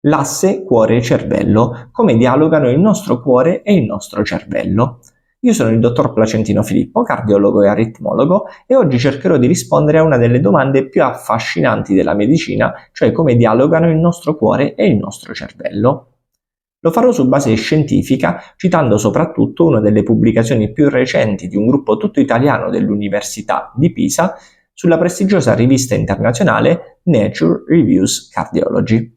L'asse cuore-cervello, come dialogano il nostro cuore e il nostro cervello. Io sono il dottor Placentino Filippo, cardiologo e aritmologo, e oggi cercherò di rispondere a una delle domande più affascinanti della medicina, cioè come dialogano il nostro cuore e il nostro cervello. Lo farò su base scientifica, citando soprattutto una delle pubblicazioni più recenti di un gruppo tutto italiano dell'Università di Pisa sulla prestigiosa rivista internazionale Nature Reviews Cardiology.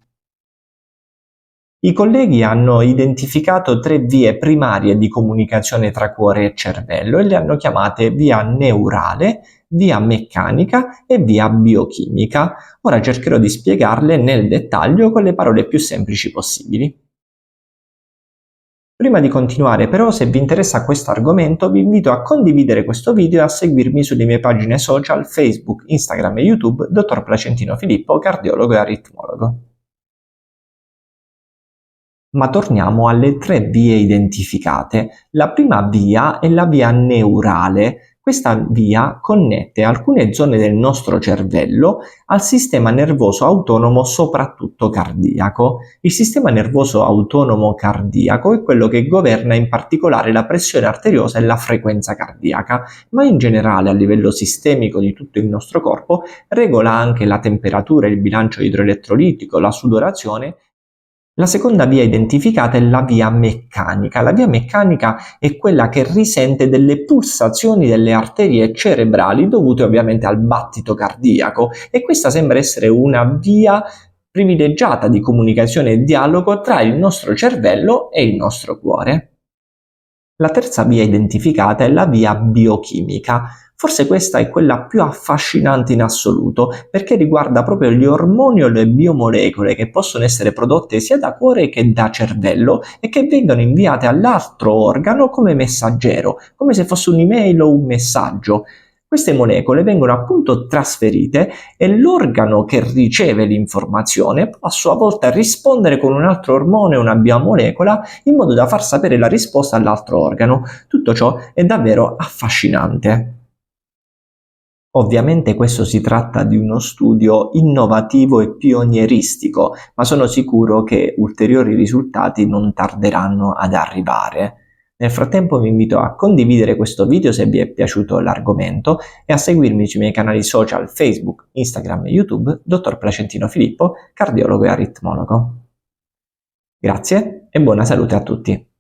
I colleghi hanno identificato 3 vie primarie di comunicazione tra cuore e cervello e le hanno chiamate via neurale, via meccanica e via biochimica. Ora cercherò di spiegarle nel dettaglio con le parole più semplici possibili. Prima di continuare però, se vi interessa questo argomento, vi invito a condividere questo video e a seguirmi sulle mie pagine social Facebook, Instagram e YouTube, Dottor Placentino Filippo, cardiologo e aritmologo. Ma torniamo alle 3 vie identificate. La prima via è la via neurale. Questa via connette alcune zone del nostro cervello al sistema nervoso autonomo, soprattutto cardiaco. Il sistema nervoso autonomo cardiaco è quello che governa in particolare la pressione arteriosa e la frequenza cardiaca, ma in generale a livello sistemico di tutto il nostro corpo regola anche la temperatura, il bilancio idroelettrolitico, la sudorazione. La seconda via identificata è la via meccanica. La via meccanica è quella che risente delle pulsazioni delle arterie cerebrali dovute ovviamente al battito cardiaco, e questa sembra essere una via privilegiata di comunicazione e dialogo tra il nostro cervello e il nostro cuore. La terza via identificata è la via biochimica. Forse questa è quella più affascinante in assoluto, perché riguarda proprio gli ormoni o le biomolecole che possono essere prodotte sia da cuore che da cervello e che vengono inviate all'altro organo come messaggero, come se fosse un'email o un messaggio. Queste molecole vengono appunto trasferite e l'organo che riceve l'informazione può a sua volta rispondere con un altro ormone o una biomolecola in modo da far sapere la risposta all'altro organo. Tutto ciò è davvero affascinante. Ovviamente questo si tratta di uno studio innovativo e pionieristico, ma sono sicuro che ulteriori risultati non tarderanno ad arrivare. Nel frattempo vi invito a condividere questo video se vi è piaciuto l'argomento e a seguirmi sui miei canali social Facebook, Instagram e YouTube, Dottor Placentino Filippo, cardiologo e aritmologo. Grazie e buona salute a tutti!